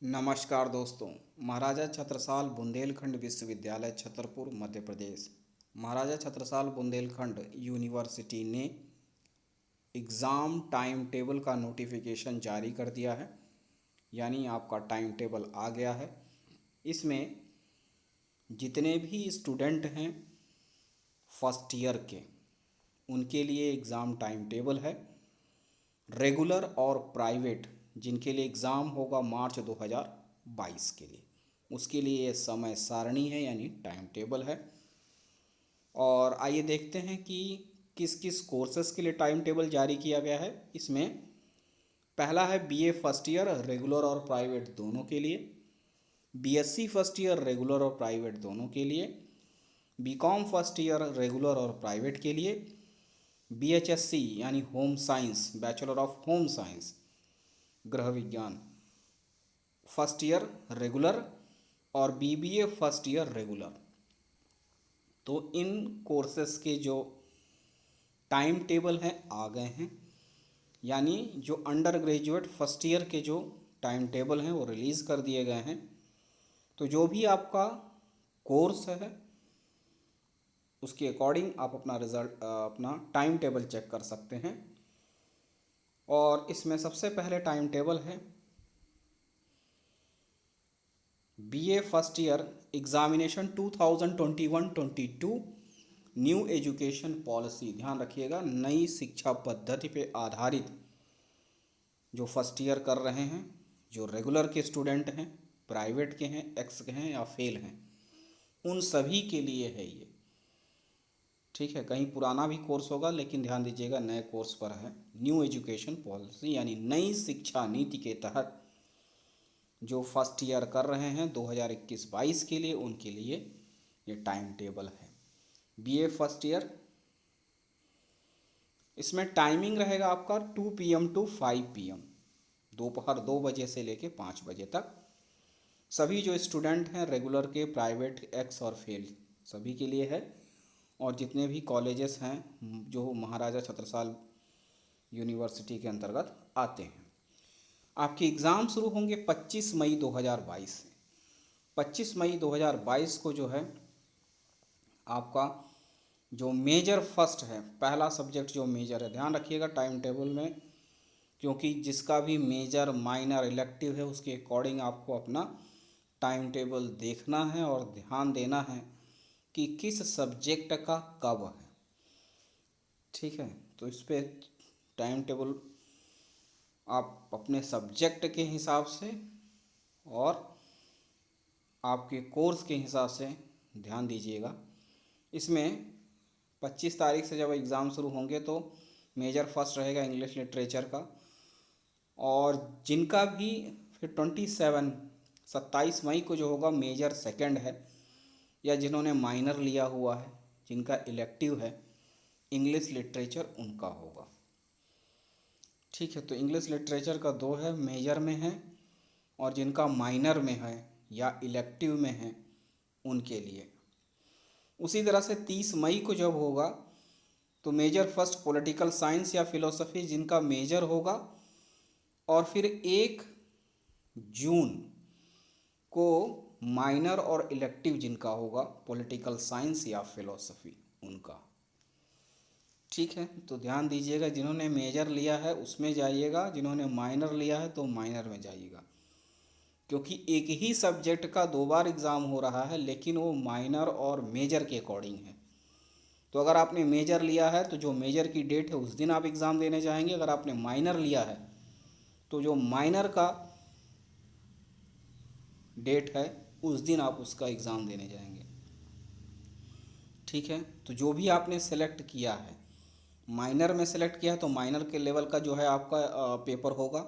नमस्कार दोस्तों। महाराजा छत्रसाल बुंदेलखंड विश्वविद्यालय छतरपुर मध्य प्रदेश, महाराजा छत्रसाल बुंदेलखंड यूनिवर्सिटी ने एग्ज़ाम टाइम टेबल का नोटिफिकेशन जारी कर दिया है। यानी आपका टाइम टेबल आ गया है। इसमें जितने भी स्टूडेंट हैं फर्स्ट ईयर के, उनके लिए एग्ज़ाम टाइम टेबल है। रेगुलर और प्राइवेट जिनके लिए एग्ज़ाम होगा मार्च 2022 के लिए, उसके लिए ये समय सारणी है यानी टाइम टेबल है। और आइए देखते हैं कि किस किस कोर्सेज़ के लिए टाइम टेबल जारी किया गया है। इसमें पहला है बीए फर्स्ट ईयर रेगुलर और प्राइवेट दोनों के लिए, बीएससी फर्स्ट ईयर रेगुलर और प्राइवेट दोनों के लिए, बीकॉम फर्स्ट ईयर रेगुलर और प्राइवेट के लिए, बीएचएससी यानी home science bachelor of home science गृह विज्ञान फर्स्ट ईयर रेगुलर और बीबीए फर्स्ट ईयर रेगुलर। तो इन कोर्सेज़ के जो टाइम टेबल हैं आ गए हैं। यानी जो अंडर ग्रेजुएट फर्स्ट ईयर के जो टाइम टेबल हैं वो रिलीज़ कर दिए गए हैं। तो जो भी आपका कोर्स है उसके अकॉर्डिंग आप अपना टाइम टेबल चेक कर सकते हैं। और इसमें सबसे पहले टाइम टेबल है BA first year examination 2021-22 new education policy. ध्यान रखिएगा, नई शिक्षा पद्धति पे आधारित जो फर्स्ट ईयर कर रहे हैं, जो रेगुलर के स्टूडेंट हैं, प्राइवेट के हैं, एक्स के हैं या फेल हैं, उन सभी के लिए है ये। ठीक है, कहीं पुराना भी कोर्स होगा लेकिन ध्यान दीजिएगा नए कोर्स पर है। न्यू एजुकेशन पॉलिसी यानी नई शिक्षा नीति के तहत जो फर्स्ट ईयर कर रहे हैं 2021-22 के लिए, उनके लिए ये टाइम टेबल है। बीए फर्स्ट ईयर, इसमें टाइमिंग रहेगा आपका 2 PM टू 5 PM, दोपहर 2 बजे से लेके 5 बजे तक। सभी जो स्टूडेंट हैं रेगुलर के, प्राइवेट, एक्स और फेल, सभी के लिए है। और जितने भी कॉलेजेस हैं जो महाराजा छत्रसाल यूनिवर्सिटी के अंतर्गत आते हैं। आपके एग्ज़ाम शुरू होंगे 25 मई 2022 से। 25 मई 2022 को जो है आपका जो मेजर फर्स्ट है, पहला सब्जेक्ट जो मेजर है, ध्यान रखिएगा टाइम टेबल में, क्योंकि जिसका भी मेजर माइनर इलेक्टिव है उसके अकॉर्डिंग आपको अपना टाइम टेबल देखना है और ध्यान देना है कि किस सब्जेक्ट का कब है। ठीक है, तो इस पर टाइम टेबल आप अपने सब्जेक्ट के हिसाब से और आपके कोर्स के हिसाब से ध्यान दीजिएगा। इसमें 25 तारीख से जब एग्ज़ाम शुरू होंगे तो मेजर फर्स्ट रहेगा इंग्लिश लिटरेचर का। और जिनका भी फिर 27 मई को जो होगा मेजर सेकंड है, या जिन्होंने माइनर लिया हुआ है, जिनका इलेक्टिव है इंग्लिश लिटरेचर, उनका होगा। ठीक है, तो इंग्लिश लिटरेचर का 2 है, मेजर में है, और जिनका माइनर में है या इलेक्टिव में है उनके लिए। उसी तरह से 30 मई को जब होगा तो मेजर फर्स्ट पॉलिटिकल साइंस या फिलोसफी जिनका मेजर होगा, और फिर 1 जून को माइनर और इलेक्टिव जिनका होगा पॉलिटिकल साइंस या फिलोसफी, उनका। ठीक है, तो ध्यान दीजिएगा, जिन्होंने मेजर लिया है उसमें जाइएगा, जिन्होंने माइनर लिया है तो माइनर में जाइएगा, क्योंकि एक ही सब्जेक्ट का 2 बार एग्ज़ाम हो रहा है लेकिन वो माइनर और मेजर के अकॉर्डिंग है। तो अगर आपने मेजर लिया है तो जो मेजर की डेट है उस दिन आप एग्ज़ाम देने जाएंगे। अगर आपने माइनर लिया है तो जो माइनर का डेट है उस दिन आप उसका एग्ज़ाम देने जाएंगे। ठीक है, तो जो भी आपने सेलेक्ट किया है, माइनर में सेलेक्ट किया है तो माइनर के लेवल का जो है आपका पेपर होगा।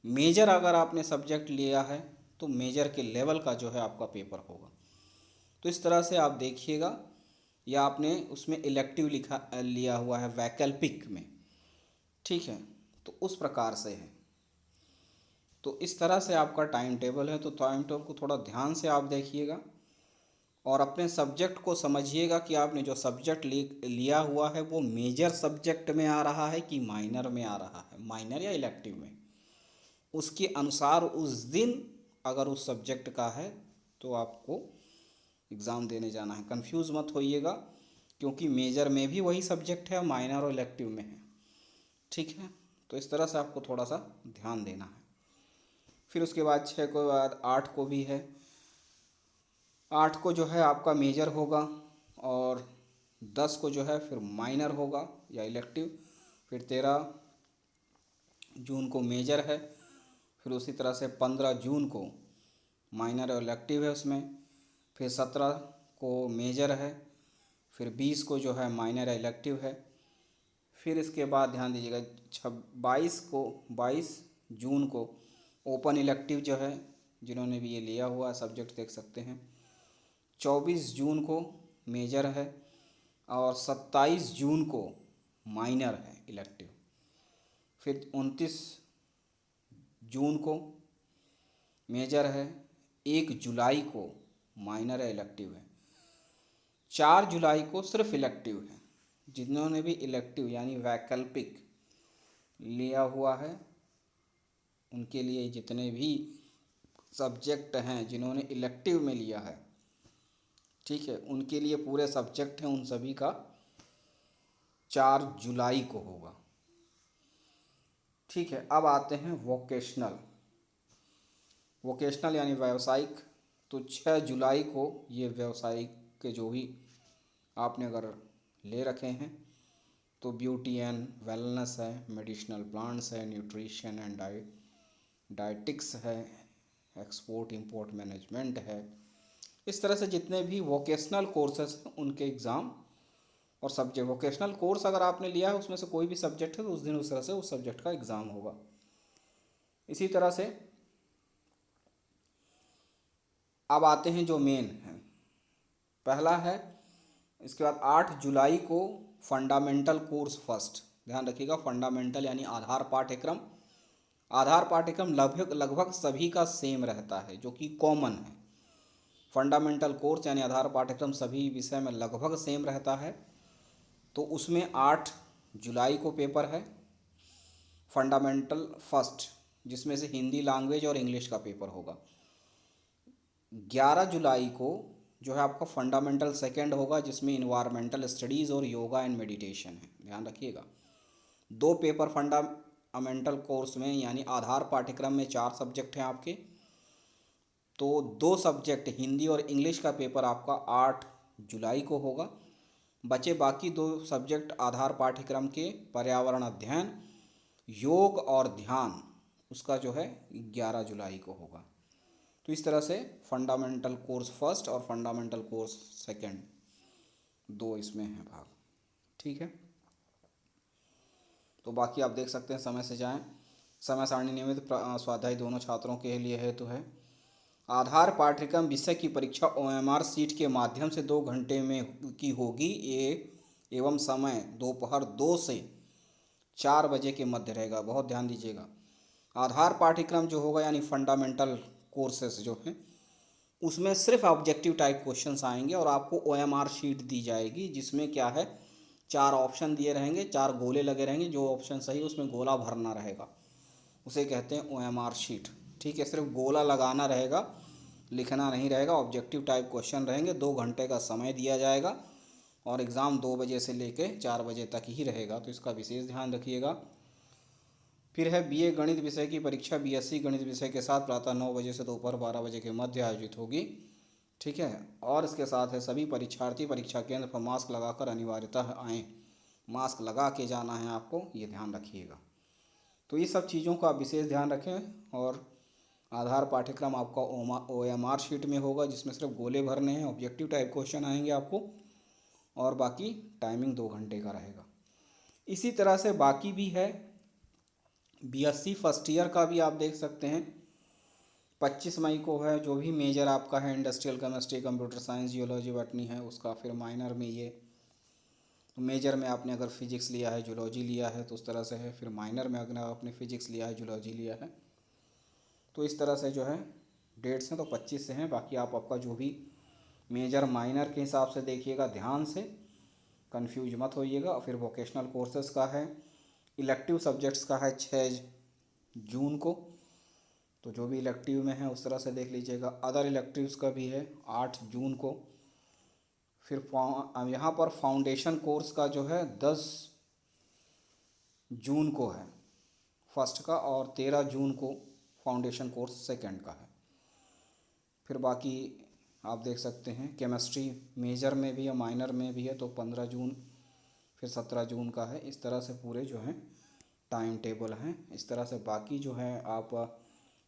मेजर अगर आपने सब्जेक्ट लिया है तो मेजर के लेवल का जो है आपका पेपर होगा। तो इस तरह से आप देखिएगा, या आपने उसमें इलेक्टिव लिया हुआ है वैकल्पिक में। ठीक है, तो उस प्रकार से है। तो इस तरह से आपका टाइम टेबल है। तो टाइम टेबल को थोड़ा ध्यान से आप देखिएगा और अपने सब्जेक्ट को समझिएगा कि आपने जो सब्जेक्ट लिया हुआ है वो मेजर सब्जेक्ट में आ रहा है कि माइनर में आ रहा है, माइनर या इलेक्टिव में। उसके अनुसार उस दिन अगर उस सब्जेक्ट का है तो आपको एग्ज़ाम देने जाना है। कंफ्यूज मत होइएगा, क्योंकि मेजर में भी वही सब्जेक्ट है और माइनर और इलेक्टिव में है। ठीक है, तो इस तरह से आपको थोड़ा सा ध्यान देना है। फिर उसके बाद 6 को बाद 8 को भी है। 8 को जो है आपका मेजर होगा और 10 को जो है फिर माइनर होगा या इलेक्टिव। फिर 13 जून को मेजर है। फिर उसी तरह से 15 जून को माइनर और इलेक्टिव है उसमें। फिर 17 को मेजर है। फिर 20 को जो है माइनर या इलेक्टिव है। फिर इसके बाद ध्यान दीजिएगा 22 जून को ओपन इलेक्टिव जो है, जिन्होंने भी ये लिया हुआ सब्जेक्ट देख सकते हैं। 24 जून को मेजर है और 27 जून को माइनर है इलेक्टिव। फिर 29 जून को मेजर है। 1 जुलाई को माइनर है इलेक्टिव है। 4 जुलाई को सिर्फ इलेक्टिव है। जिन्होंने भी इलेक्टिव यानी वैकल्पिक लिया हुआ है, उनके लिए जितने भी सब्जेक्ट हैं जिन्होंने इलेक्टिव में लिया है, ठीक है, उनके लिए पूरे सब्जेक्ट हैं, उन सभी का 4 जुलाई को होगा। ठीक है, अब आते हैं वोकेशनल यानी व्यावसायिक। तो 6 जुलाई को ये व्यावसायिक के जो भी आपने अगर ले रखे हैं तो ब्यूटी एंड वेलनेस है, मेडिसिनल प्लांट्स है, न्यूट्रिशन एंड डाइटिक्स है, एक्सपोर्ट इंपोर्ट मैनेजमेंट है। इस तरह से जितने भी वोकेशनल कोर्सेस हैं उनके एग्ज़ाम और सब्जेक्ट, वोकेशनल कोर्स अगर आपने लिया है उसमें से कोई भी सब्जेक्ट है तो उस दिन उस तरह से उस सब्जेक्ट का एग्ज़ाम होगा। इसी तरह से अब आते हैं जो मेन है। पहला है, इसके बाद 8 जुलाई को फंडामेंटल कोर्स फर्स्ट। ध्यान रखिएगा, फंडामेंटल यानी आधार पाठ्यक्रम। आधार पाठ्यक्रम लगभग लगभग सभी का सेम रहता है, जो कि कॉमन है। फंडामेंटल कोर्स यानी आधार पाठ्यक्रम सभी विषय में लगभग सेम रहता है। तो उसमें 8 जुलाई को पेपर है फंडामेंटल फर्स्ट, जिसमें से हिंदी लैंग्वेज और इंग्लिश का पेपर होगा। 11 जुलाई को जो है आपका फंडामेंटल सेकंड होगा, जिसमें इन्वायरमेंटल स्टडीज़ और योगा एंड मेडिटेशन है। ध्यान रखिएगा, 2 पेपर फंडामेंटल कोर्स में यानी आधार पाठ्यक्रम में 4 सब्जेक्ट हैं आपके, तो 2 सब्जेक्ट हिंदी और इंग्लिश का पेपर आपका 8 जुलाई को होगा। बचे बाकी 2 सब्जेक्ट आधार पाठ्यक्रम के पर्यावरण अध्ययन, योग और ध्यान, उसका जो है 11 जुलाई को होगा। तो इस तरह से फंडामेंटल कोर्स फर्स्ट और फंडामेंटल कोर्स सेकंड 2 इसमें हैं भाग। ठीक है, तो बाकी आप देख सकते हैं, समय से जाएं। समय सारणी नियमित स्वाध्याय दोनों छात्रों के लिए हेतु है। आधार पाठ्यक्रम विषय की परीक्षा OMR सीट के माध्यम से 2 घंटे में की होगी एवं समय दोपहर 2 से 4 बजे के मध्य रहेगा। बहुत ध्यान दीजिएगा, आधार पाठ्यक्रम जो होगा यानी फंडामेंटल कोर्सेस जो हैं उसमें सिर्फ ऑब्जेक्टिव टाइप क्वेश्चंस आएंगे और आपको OMR शीट दी जाएगी, जिसमें क्या है 4 ऑप्शन दिए रहेंगे, 4 गोले लगे रहेंगे। जो ऑप्शन सही उसमें गोला भरना रहेगा, उसे कहते हैं OMR शीट। ठीक है, सिर्फ गोला लगाना रहेगा, लिखना नहीं रहेगा। ऑब्जेक्टिव टाइप क्वेश्चन रहेंगे। 2 घंटे का समय दिया जाएगा और एग्ज़ाम 2 बजे से लेके 4 बजे तक ही रहेगा, तो इसका विशेष ध्यान रखिएगा। फिर है BA गणित विषय की परीक्षा BSc गणित विषय के साथ प्रातः 9 बजे से दोपहर 12 बजे के मध्य आयोजित होगी। ठीक है, और इसके साथ है सभी परीक्षार्थी परीक्षा केंद्र पर मास्क लगाकर अनिवार्यतः आएँ। मास्क लगा के जाना है आपको, ये ध्यान रखिएगा। तो ये सब चीज़ों का विशेष ध्यान रखें। और आधार पाठ्यक्रम आपका OMR शीट में होगा, जिसमें सिर्फ गोले भरने हैं, ऑब्जेक्टिव टाइप क्वेश्चन आएंगे आपको, और बाकी टाइमिंग 2 घंटे का रहेगा। इसी तरह से बाकी भी है। BSc फर्स्ट ईयर का भी आप देख सकते हैं, 25 मई को है। जो भी मेजर आपका है industrial chemistry, computer science, geology, botany है उसका। फिर माइनर में ये, तो मेजर में आपने अगर फिजिक्स लिया है, जूलॉजी लिया है, तो उस तरह से है। फिर माइनर में अगर आपने फिजिक्स लिया है, जूलॉजी लिया है, तो इस तरह से जो है डेट्स हैं। तो 25 से हैं। बाकी आप आपका जो भी मेजर माइनर के हिसाब से देखिएगा, ध्यान से, कंफ्यूज मत होइएगा। फिर वोकेशनल कोर्सेज़ का है, इलेक्टिव सब्जेक्ट्स का है 6 जून को। तो जो भी इलेक्टिव में है उस तरह से देख लीजिएगा। अदर इलेक्टिव्स का भी है 8 जून को। फिर यहाँ पर फाउंडेशन कोर्स का जो है 10 जून को है फर्स्ट का, और 13 जून को फाउंडेशन कोर्स सेकंड का है। फिर बाकी आप देख सकते हैं केमिस्ट्री मेजर में भी है माइनर में भी है, तो 15 जून फिर 17 जून का है। इस तरह से पूरे जो हैं टाइम टेबल हैं। इस तरह से बाकी जो है आप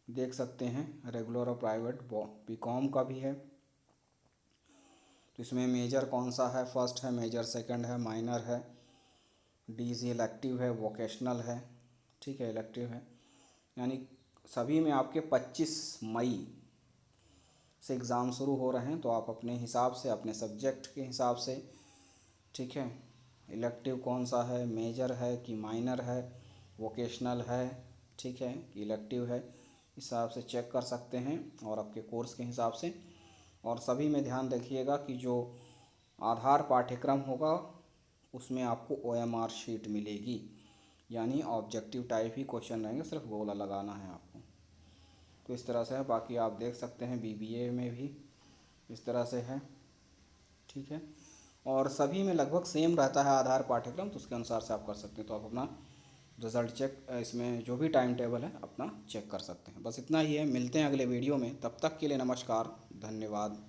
देख सकते हैं। रेगुलर और प्राइवेट बीकॉम का भी है, तो इसमें मेजर कौन सा है, फर्स्ट है मेजर, सेकंड है माइनर है, डीजी इलेक्टिव है, वोकेशनल है, ठीक है, इलेक्टिव है। यानी सभी में आपके 25 मई से एग्ज़ाम शुरू हो रहे हैं, तो आप अपने हिसाब से अपने सब्जेक्ट के हिसाब से, ठीक है, इलेक्टिव कौन सा है, मेजर है कि माइनर है, वोकेशनल है, ठीक है कि इलेक्टिव है, हिसाब से चेक कर सकते हैं और आपके कोर्स के हिसाब से। और सभी में ध्यान रखिएगा कि जो आधार पाठ्यक्रम होगा उसमें आपको OMR शीट मिलेगी, यानी ऑब्जेक्टिव टाइप ही क्वेश्चन रहेंगे, सिर्फ गोला लगाना है आपको। तो इस तरह से है। बाकी आप देख सकते हैं BBA में भी इस तरह से है, ठीक है। और सभी में लगभग सेम रहता है आधार पाठ्यक्रम, तो उसके अनुसार से आप कर सकते हैं। तो आप अपना रिज़ल्ट चेक, इसमें जो भी टाइम टेबल है अपना चेक कर सकते हैं। बस इतना ही है, मिलते हैं अगले वीडियो में, तब तक के लिए नमस्कार, धन्यवाद।